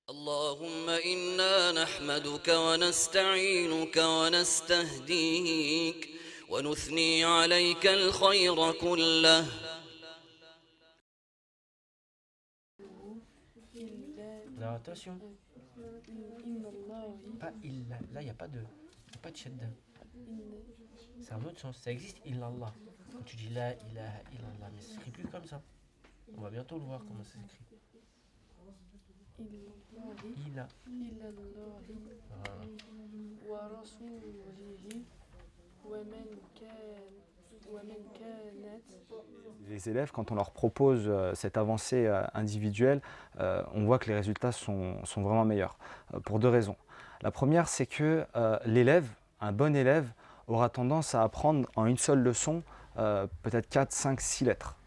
اللهم إنا نحمدك ونستعينك ونستهديك ونثني عليك الخير كله. Alors attention, pas illa. Là, il n'y a pas de shadda. C'est un autre sens. Ça existe illallah. Quand tu dis la ilaha illallah, mais ça s'écrit plus comme ça. On va bientôt le voir comment ça s'écrit. Ila. Voilà. Les élèves, quand on leur propose cette avancée individuelle, on voit que les résultats sont vraiment meilleurs, pour deux raisons. La première, c'est que l'élève, un bon élève, aura tendance à apprendre en une seule leçon peut-être 4, 5, 6 lettres.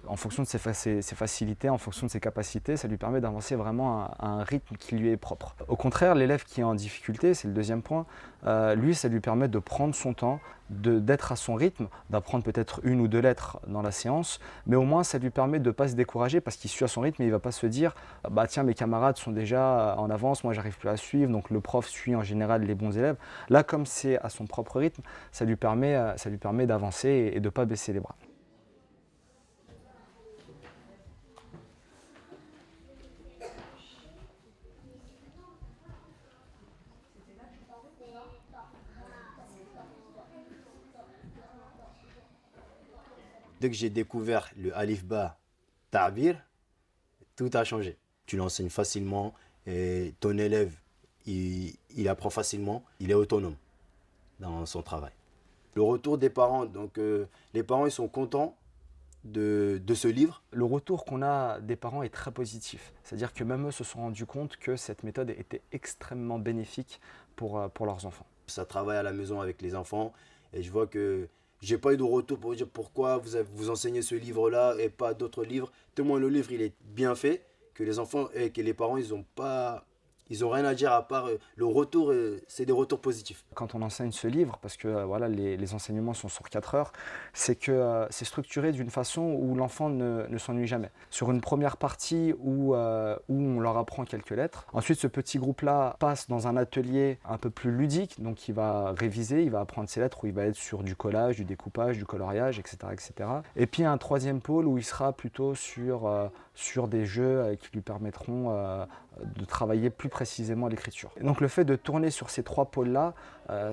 En fonction de ses facilités, en fonction de ses capacités, ça lui permet d'avancer vraiment à un rythme qui lui est propre. Au contraire, l'élève qui est en difficulté, c'est le deuxième point, lui, ça lui permet de prendre son temps, d'être à son rythme, d'apprendre peut-être une ou deux lettres dans la séance, mais au moins ça lui permet de ne pas se décourager parce qu'il suit à son rythme et il ne va pas se dire « bah tiens, mes camarades sont déjà en avance, moi j'arrive plus à suivre », donc le prof suit en général les bons élèves. Là, comme c'est à son propre rythme, ça lui permet d'avancer et de ne pas baisser les bras. Dès que j'ai découvert le alif ba ta'bir, tout a changé. Tu l'enseignes facilement et ton élève, il apprend facilement, il est autonome dans son travail. Le retour des parents, donc les parents ils sont contents de ce livre. Le retour qu'on a des parents est très positif. C'est-à-dire que même eux se sont rendus compte que cette méthode était extrêmement bénéfique pour leurs enfants. Ça travaille à la maison avec les enfants et je vois que j'ai pas eu de retour pour dire pourquoi vous enseignez ce livre-là et pas d'autres livres. Tellement le livre il est bien fait que les enfants et que les parents ils ont rien à dire à part le retour, c'est des retours positifs. Quand on enseigne ce livre, parce que voilà, les enseignements sont sur 4 heures, c'est que c'est structuré d'une façon où l'enfant ne s'ennuie jamais. Sur une première partie où on leur apprend quelques lettres, ensuite ce petit groupe-là passe dans un atelier un peu plus ludique, donc il va réviser, il va apprendre ses lettres, où il va être sur du collage, du découpage, du coloriage, etc. etc. Et puis un troisième pôle où il sera plutôt sur des jeux qui lui permettront de travailler plus précisément l'écriture. Et donc le fait de tourner sur ces trois pôles-là,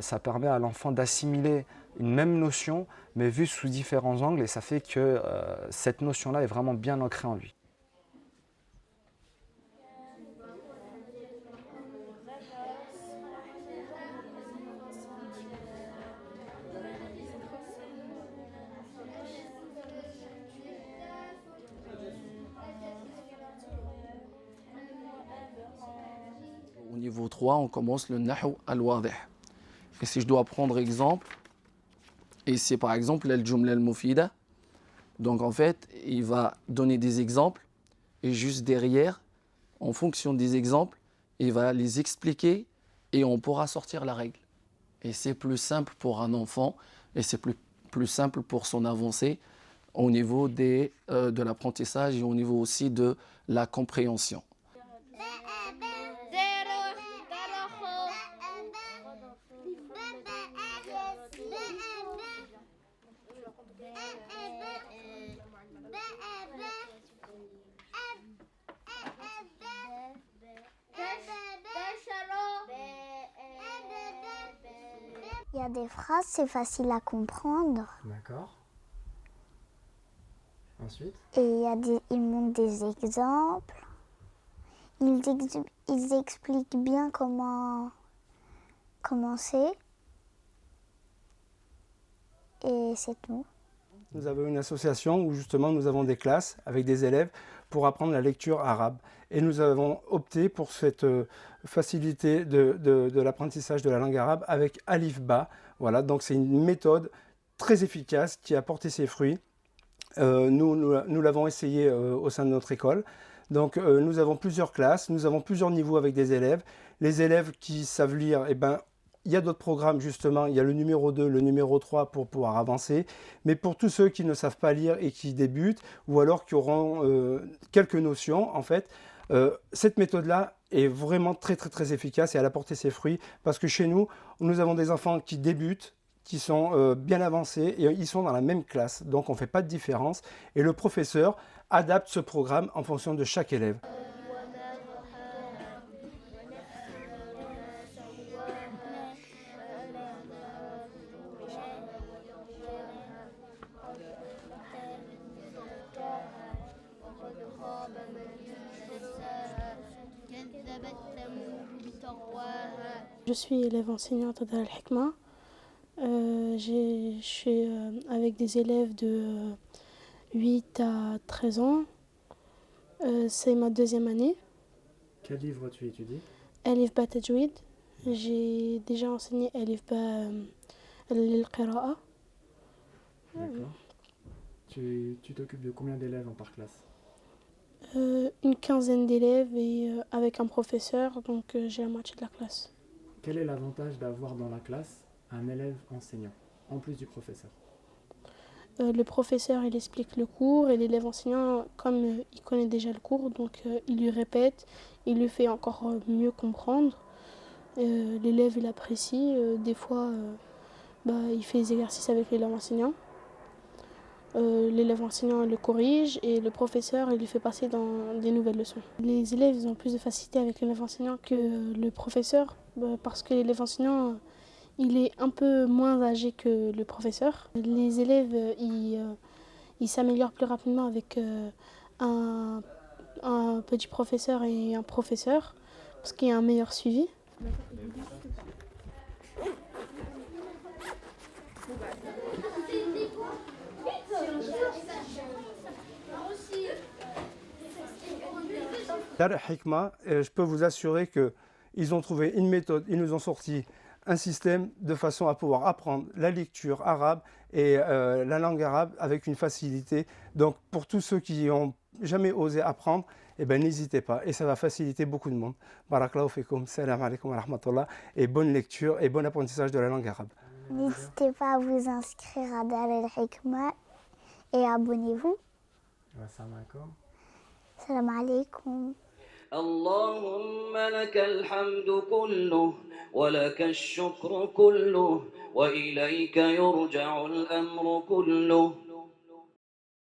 ça permet à l'enfant d'assimiler une même notion, mais vue sous différents angles, et ça fait que cette notion-là est vraiment bien ancrée en lui. Au niveau 3, on commence le Nahu al-Wadih. Et si je dois prendre exemple, et c'est par exemple al-Jumla al-Mufida, donc en fait, il va donner des exemples, et juste derrière, en fonction des exemples, il va les expliquer, et on pourra sortir la règle. Et c'est plus simple pour un enfant, et c'est plus simple pour son avancée au niveau de l'apprentissage et au niveau aussi de la compréhension. Il y a des phrases, c'est facile à comprendre. D'accord. Ensuite? Et ils montrent des exemples. Ils expliquent bien comment c'est. Et c'est tout. Nous avons une association où justement nous avons des classes avec des élèves pour apprendre la lecture arabe. Et nous avons opté pour cette facilité de l'apprentissage de la langue arabe avec Alif Ba. Voilà, donc c'est une méthode très efficace qui a porté ses fruits. Nous l'avons essayé au sein de notre école. Donc nous avons plusieurs classes, nous avons plusieurs niveaux avec des élèves. Les élèves qui savent lire, eh ben, il y a d'autres programmes justement, il y a le numéro 2, le numéro 3 pour pouvoir avancer. Mais pour tous ceux qui ne savent pas lire et qui débutent, ou alors qui auront quelques notions, en fait, Cette méthode-là est vraiment très très très efficace et elle a porté ses fruits parce que chez nous, nous avons des enfants qui débutent, qui sont bien avancés et ils sont dans la même classe. Donc on ne fait pas de différence et le professeur adapte ce programme en fonction de chaque élève. Je suis élève enseignante à Dar al-Hikma. Je suis avec des élèves de 8 à 13 ans. C'est ma deuxième année. Quel livre tu étudies? Alif Ba Tajwid. J'ai déjà enseigné Alif Ba al-Qira'a. D'accord. Tu t'occupes de combien d'élèves par classe? Une quinzaine d'élèves et avec un professeur, donc j'ai la moitié de la classe. Quel est l'avantage d'avoir dans la classe un élève enseignant, en plus du professeur? Le professeur, il explique le cours et l'élève enseignant, comme il connaît déjà le cours, donc il lui répète, il lui fait encore mieux comprendre. L'élève, il apprécie. Des fois, il fait des exercices avec l'élève enseignant. L'élève enseignant le corrige et le professeur il lui fait passer dans des nouvelles leçons. Les élèves ils ont plus de facilité avec l'élève enseignant que le professeur parce que l'élève enseignant il est un peu moins âgé que le professeur. Les élèves ils s'améliorent plus rapidement avec un petit professeur et un professeur parce qu'il y a un meilleur suivi. Dar al-Hikma, je peux vous assurer qu'ils ont trouvé une méthode, ils nous ont sorti un système de façon à pouvoir apprendre la lecture arabe et la langue arabe avec une facilité. Donc pour tous ceux qui n'ont jamais osé apprendre, n'hésitez pas et ça va faciliter beaucoup de monde. Barakallahu fikum, salam alaikum wa rahmatullah et bonne lecture et bon apprentissage de la langue arabe. N'hésitez pas à vous inscrire à Dar al-Hikma et abonnez-vous. Salam alaikum. اللهم لك الحمد كله ولك الشكر كله وإليك يرجع الأمر كله